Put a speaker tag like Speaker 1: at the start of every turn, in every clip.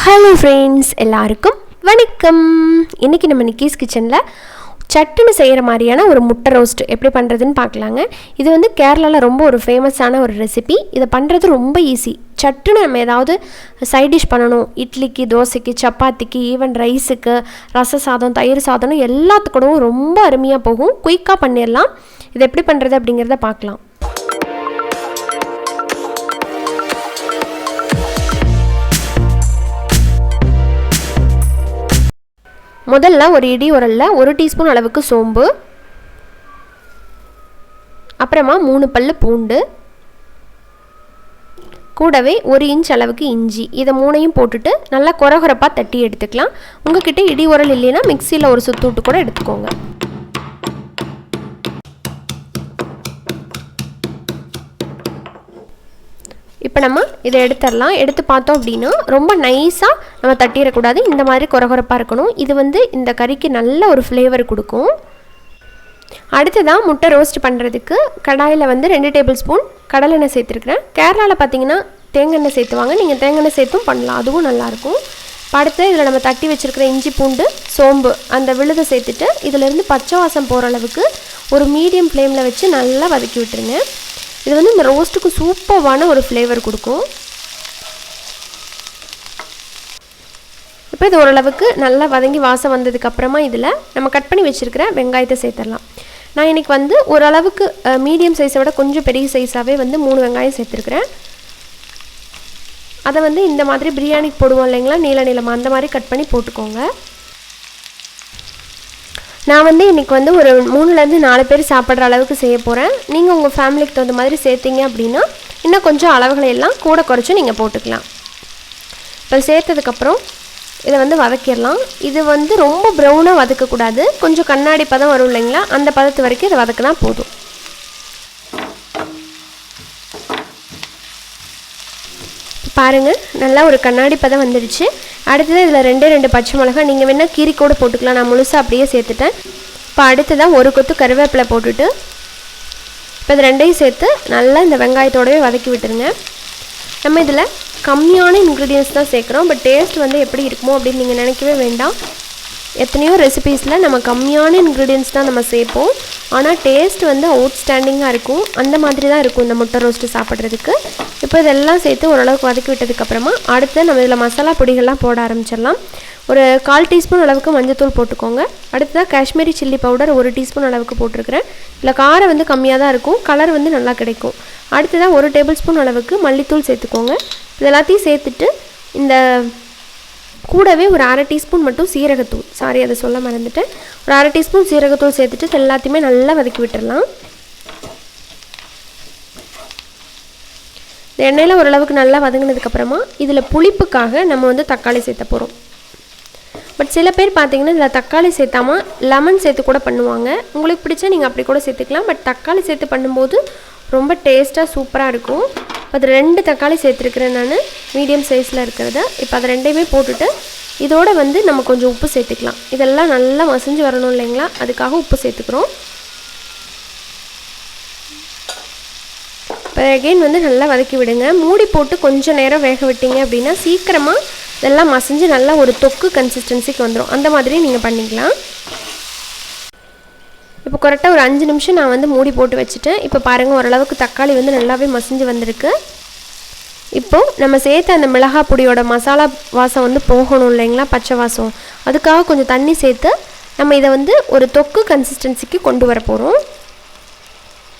Speaker 1: Hello friends, எல்லாருக்கும் வணக்கம். இன்றைக்கி நம்ம நிக்கிஸ் கிச்சனில் சட்டுன்னு செய்கிற மாதிரியான ஒரு முட்டை ரோஸ்ட் எப்படி பண்ணுறதுன்னு பார்க்கலாங்க. இது வந்து கேரளாவில் ரொம்ப ஒரு ஃபேமஸான ஒரு ரெசிபி. இதை பண்ணுறது ரொம்ப ஈஸி. சட்டுன்னு நம்ம ஏதாவது சைட் டிஷ் பண்ணணும், இட்லிக்கு, தோசைக்கு, சப்பாத்திக்கு, ஈவன் ரைஸுக்கு, ரச சாதம், தயிர் சாதம் எல்லாத்துக்கூடவும் ரொம்ப அருமையாக போகும். குயிக்காக பண்ணிடலாம். இது எப்படி பண்ணுறது அப்படிங்கிறத பார்க்கலாம். முதல்ல ஒரு இடி உரலில் 1 டீஸ்பூன் அளவுக்கு சோம்பு, அப்புறமா 3 பல்லு பூண்டு, கூடவே 1 இன்ச் அளவுக்கு இஞ்சி, இதை 3ஐயும் போட்டுட்டு நல்லா கொரகொரப்பாக தட்டி எடுத்துக்கலாம். உங்ககிட்ட இடி உரல் இல்லைன்னா மிக்சியில் ஒரு சுத்து விட்டு கூட எடுத்துக்கோங்க. இப்போ நம்ம இதை எடுத்துடலாம். எடுத்து பார்த்தோம் அப்படின்னா ரொம்ப நைஸாக நம்ம தட்டிடக்கூடாது, இந்த மாதிரி கொரகொரப்பாக இருக்கணும். இது வந்து இந்த கறிக்கு நல்ல ஒரு ஃப்ளேவர் கொடுக்கும். அடுத்ததான் முட்டை ரோஸ்ட் பண்ணுறதுக்கு கடாயில் வந்து 2 டேபிள் ஸ்பூன் கடலெண்ணெய் சேர்த்துருக்குறேன். கேரளாவில் பார்த்தீங்கன்னா தேங்காய் சேர்த்துவாங்க, நீங்கள் தேங்காய் சேர்த்தும் பண்ணலாம், அதுவும் நல்லாயிருக்கும். அடுத்து இதில் நம்ம தட்டி வச்சுருக்கிற இஞ்சி, பூண்டு, சோம்பு அந்த விழுதை சேர்த்துட்டு இதிலேருந்து பச்சை வாசம் போகிற அளவுக்கு ஒரு மீடியம் ஃப்ளேமில் வச்சு நல்லா வதக்கி விட்டுருங்க. இது வந்து இந்த ரோஸ்ட்டுக்கு சூப்பரான ஒரு ஃப்ளேவர் கொடுக்கும். இப்போ இது ஓரளவுக்கு நல்லா வதங்கி வாசம் வந்ததுக்கப்புறமா இதில் நம்ம கட் பண்ணி வச்சுருக்கிற வெங்காயத்தை சேர்த்துடலாம். நான் இன்றைக்கி வந்து ஓரளவுக்கு மீடியம் சைஸை விட கொஞ்சம் பெரிய சைஸாகவே வந்து 3 வெங்காயம் சேர்த்துருக்குறேன். அதை வந்து இந்த மாதிரி பிரியாணிக்கு போடுவோம் இல்லைங்களா, நீளமாக அந்த மாதிரி கட் பண்ணி போட்டுக்கோங்க. நான் வந்து இன்றைக்கி வந்து ஒரு 3லேருந்து 4 பேர் சாப்பிட்ற அளவுக்கு செய்ய போகிறேன். நீங்கள் உங்கள் ஃபேமிலிக்கு தகுந்த மாதிரி சேர்த்திங்க அப்படின்னா இன்னும் கொஞ்சம் அளவுகளை எல்லாம் கூட குறைச்சி நீங்கள் போட்டுக்கலாம். இப்போ சேர்த்ததுக்கப்புறம் இதை வந்து வதக்கிடலாம். இது வந்து ரொம்ப ப்ரௌனாக வதக்கக்கூடாது, கொஞ்சம் கண்ணாடி பதம் வரும் இல்லைங்களா, அந்த பதத்து வரைக்கும் இதை வதக்கினா போதும். பாருங்கள், நல்லா ஒரு கண்ணாடி பதம் வந்துடுச்சு. அடுத்தது இதில் 2 பச்சை மிளகாய், நீங்கள் வேணால் கீரி கூட போட்டுக்கலாம், நான் முழுசாக அப்படியே சேர்த்துட்டேன். இப்போ அடுத்ததான் 1 கொத்து கருவேப்பிலை போட்டுட்டு இப்போ இது 2ஐயும் சேர்த்து நல்லா இந்த வெங்காயத்தோடவே வதக்கி விட்டுருங்க. நம்ம இதில் கம்மியான இன்க்ரீடியன்ஸ் தான் சேர்க்குறோம், பட் டேஸ்ட் வந்து எப்படி இருக்குமோ அப்படின்னு நீங்கள் நினைக்கவே வேண்டாம். எத்தனையோ ரெசிபீஸில் நம்ம கம்மியான இன்க்ரீடியன்ஸ் தான் நம்ம சேர்ப்போம், ஆனால் டேஸ்ட் வந்து அவுட்ஸ்டாண்டிங்காக இருக்கும். அந்த மாதிரி தான் இருக்கும் இந்த முட்டை ரோஸ்ட்டு சாப்பிட்றதுக்கு. இப்போ இதெல்லாம் சேர்த்து ஓரளவுக்கு வதக்கி விட்டதுக்கப்புறமா அடுத்து நம்ம இதில் மசாலா பொடிகள்லாம் போட ஆரம்பிச்சிடலாம். ஒரு 1/4 டீஸ்பூன் அளவுக்கு மஞ்சத்தூள் போட்டுக்கோங்க. அடுத்ததாக காஷ்மீரி சில்லி பவுடர் 1 டீஸ்பூன் அளவுக்கு போட்டிருக்கிறேன். இதில் காரம் வந்து கம்மியாக தான் இருக்கும், கலர் வந்து நல்லா கிடைக்கும். அடுத்ததாக 1 டேபிள் ஸ்பூன் அளவுக்கு மல்லித்தூள் சேர்த்துக்கோங்க. இது எல்லாத்தையும் சேர்த்துட்டு இந்த கூடவே ஒரு 1/2 டீஸ்பூன் மட்டும் சீரகத்தூள், அதை சொல்ல மறந்துட்டேன், ஒரு 1/2 டீஸ்பூன் சீரகத்தூள் சேர்த்துட்டு எல்லாத்தையுமே நல்லா வதக்கி விட்டுடலாம். இந்த எண்ணெயில் ஓரளவுக்கு நல்லா வதங்கினதுக்கப்புறமா இதில் புளிப்புக்காக நம்ம வந்து தக்காளி சேர்த்த போகிறோம். பட் சில பேர் பார்த்தீங்கன்னா இதில் தக்காளி சேர்த்தாமல் லெமன் சேர்த்து கூட பண்ணுவாங்க. உங்களுக்கு பிடிச்சா நீங்கள் அப்படி கூட சேர்த்துக்கலாம். பட் தக்காளி சேர்த்து பண்ணும்போது ரொம்ப டேஸ்ட்டாக சூப்பராக இருக்கும். அது 2 தக்காளி சேர்த்துருக்குறேன் நான், மீடியம் சைஸில் இருக்கிறத. இப்போ அதை 2ஐயுமே போட்டுட்டு இதோடு வந்து நம்ம கொஞ்சம் உப்பு சேர்த்துக்கலாம். இதெல்லாம் நல்லா மசிஞ்சு வரணும் இல்லைங்களா, அதுக்காக உப்பு சேர்த்துக்கிறோம். இப்போ அகெயின் வந்து நல்லா வதக்கி விடுங்க. மூடி போட்டு கொஞ்சம் நேரம் வேக விட்டீங்க அப்படின்னா சீக்கிரமாக இதெல்லாம் மசிஞ்சு நல்லா ஒரு தொக்கு கன்சிஸ்டன்சிக்கு வந்துடும். அந்த மாதிரி நீங்கள் பண்ணிக்கலாம். இப்போ கரெக்டாக ஒரு 5 நிமிஷம் நான் வந்து மூடி போட்டு வச்சுட்டேன். இப்போ பாருங்கள், ஓரளவுக்கு தக்காளி வந்து நல்லாவே மசிஞ்சு வந்திருக்கு. இப்போது நம்ம சேர்த்த அந்த மிளகாய் பொடியோட மசாலா வாசம் வந்து போகணும் இல்லைங்களா, பச்சை வாசம், அதுக்காக கொஞ்சம் தண்ணி சேர்த்து நம்ம இதை வந்து ஒரு தொக்கு கன்சிஸ்டன்சிக்கு கொண்டு வர போகிறோம்.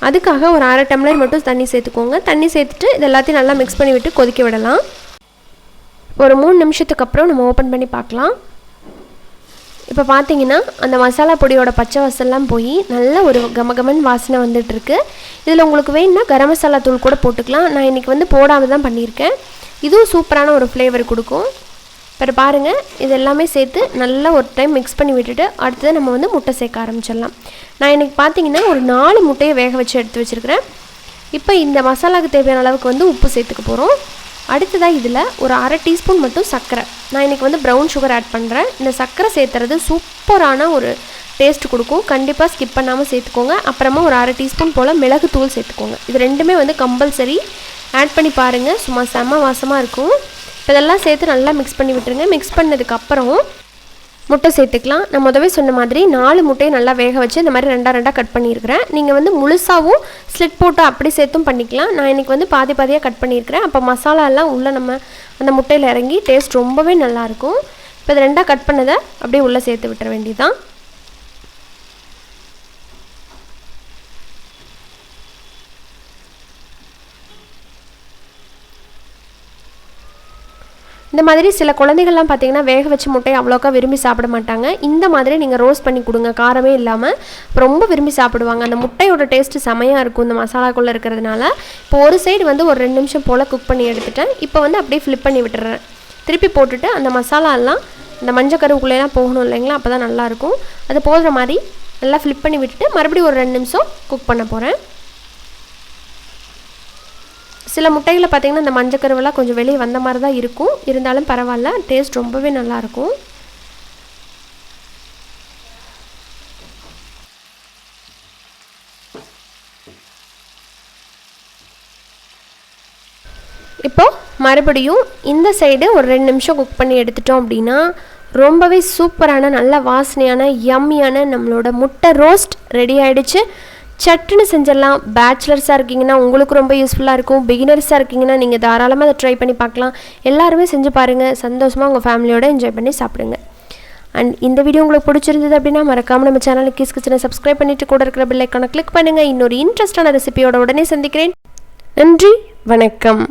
Speaker 1: அதுக்காக ஒரு 1/2 டம்ளர் மட்டும் தண்ணி சேர்த்துக்கோங்க. தண்ணி சேர்த்துட்டு இது எல்லாத்தையும் நல்லா மிக்ஸ் பண்ணி விட்டு கொதிக்க விடலாம். ஒரு 3 நிமிஷத்துக்கு அப்புறம் நம்ம ஓப்பன் பண்ணி பார்க்கலாம். இப்போ பார்த்தீங்கன்னா அந்த மசாலா பொடியோட பச்சை வாசல்லாம் போய் நல்ல ஒரு கமகமன் வாசனை வந்துட்டுருக்கு. இதில் உங்களுக்கு வேணும்னா கரம் மசாலா தூள் கூட போட்டுக்கலாம். நான் இன்றைக்கி வந்து போடாமல் தான் பண்ணியிருக்கேன். இதுவும் சூப்பரான ஒரு ஃப்ளேவர் கொடுக்கும். இப்போ பாருங்கள், இது எல்லாமே சேர்த்து நல்லா ஒரு டைம் மிக்ஸ் பண்ணி விட்டுட்டு அடுத்தது நம்ம வந்து முட்டை சேர்க்க ஆரம்பிச்சிடலாம். நான் இன்றைக்கி பார்த்தீங்கன்னா ஒரு 4 முட்டையை வேக வச்சு எடுத்து வச்சுருக்கிறேன். இப்போ இந்த மசாலாவுக்கு தேவையான அளவுக்கு வந்து உப்பு சேர்த்துக்க போகிறோம். அடுத்ததாக இதில் ஒரு 1/2 டீஸ்பூன் மட்டும் சர்க்கரை, நான் இன்றைக்கி வந்து ப்ரௌன் சுகர் ஆட் பண்ணுறேன். இந்த சர்க்கரை சேர்த்துறது சூப்பரான ஒரு டேஸ்ட் கொடுக்கும். கண்டிப்பாக ஸ்கிப் பண்ணாமல் சேர்த்துக்கோங்க. அப்புறமா ஒரு 1/2 டீஸ்பூன் போல் மிளகு தூள் சேர்த்துக்கோங்க. இது 2மே வந்து கம்பல்சரி ஆட் பண்ணி பாருங்கள், சும்மா செம்ம வாசமாக இருக்கும். இப்போ இதெல்லாம் சேர்த்து நல்லா மிக்ஸ் பண்ணி விட்டுருங்க. மிக்ஸ் பண்ணதுக்கப்புறம் முட்டை சேர்த்துக்கலாம். நான் முதவே சொன்ன மாதிரி 4 முட்டையை நல்லா வேக வச்சு இந்த மாதிரி 2 கட் பண்ணியிருக்கிறேன். நீங்கள் வந்து முழுசாகவும் ஸ்லிட் போட்டு அப்படி சேர்த்தும் பண்ணிக்கலாம். நான் இன்றைக்கி வந்து பாதி பாதியாக கட் பண்ணியிருக்கிறேன். அப்போ மசாலாலாம் உள்ளே நம்ம அந்த முட்டையில் இறங்கி டேஸ்ட் ரொம்பவே நல்லாயிருக்கும். இப்போ இது 2 கட் பண்ணதை அப்படியே உள்ளே சேர்த்து விட்டுற வேண்டியதுதான். இந்த மாதிரி சில குழந்தைகள்லாம் பார்த்தீங்கன்னா வேக வச்சு முட்டையை அவ்வளோக்கா விரும்பி சாப்பிட மாட்டாங்க. இந்த மாதிரி நீங்கள் ரோஸ்ட் பண்ணி கொடுங்க, காரமே இல்லாமல் ரொம்ப விரும்பி சாப்பிடுவாங்க. அந்த முட்டையோட டேஸ்ட்டு செமையாக இருக்கும் இந்த மசாலாக்குள்ளே இருக்கிறதுனால. இப்போ ஒரு சைடு வந்து ஒரு 2 நிமிஷம் போல் குக் பண்ணி எடுத்துட்டேன். இப்போ வந்து அப்படியே ஃப்ளிப் பண்ணி விட்டுறேன். திருப்பி போட்டுட்டு அந்த மசாலாலாம் இந்த மஞ்சள் கருவுக்குள்ளேலாம் போகணும் இல்லைங்களா, அப்போ தான் நல்லாயிருக்கும். அது போடுற மாதிரி நல்லா ஃப்ளிப் பண்ணி விட்டுட்டு மறுபடியும் ஒரு 2 நிமிஷம் குக் பண்ண போகிறேன். சில முட்டைகளை பார்த்திங்கன்னா இந்த மஞ்சக்கருவெல்லாம் கொஞ்சம் வெளியே வந்த மாதிரி தான் இருக்கும். இருந்தாலும் பரவாயில்ல, டேஸ்ட் ரொம்பவே நல்லாயிருக்கும். இப்போது மறுபடியும் இந்த சைடு ஒரு 2 நிமிஷம் குக் பண்ணி எடுத்துட்டோம் அப்படின்னா ரொம்பவே சூப்பரான நல்ல வாசனையான யம்மியான நம்மளோட முட்டை ரோஸ்ட் ரெடி ஆகிடுச்சு. சட்டுன்னு செஞ்சிடலாம். பேச்சுலர்ஸாக இருக்கீங்கன்னா உங்களுக்கு ரொம்ப யூஸ்ஃபுல்லாக இருக்கும். பிகினர்ஸாக இருக்கீங்கன்னா நீங்கள் தாராளமாக அதை ட்ரை பண்ணி பார்க்கலாம். எல்லாருமே செஞ்சு பாருங்கள். சந்தோஷமாக உங்கள் ஃபேமிலியோடு என்ஜாய் பண்ணி சாப்பிடுங்க. அண்ட் இந்த வீடியோ உங்களுக்கு பிடிச்சிருந்தது அப்படின்னா மறக்காமல் நம்ம சேனலுக்கு கிஸ் கிச்சனை சப்ஸ்கிரைப் பண்ணிவிட்டு கூட இருக்கிற பெல் ஐக்கானை கிளிக் பண்ணுங்கள். இன்னொரு இன்ட்ரெஸ்டான ரெசிபியோட உடனே சந்திக்கிறேன். நன்றி, வணக்கம்.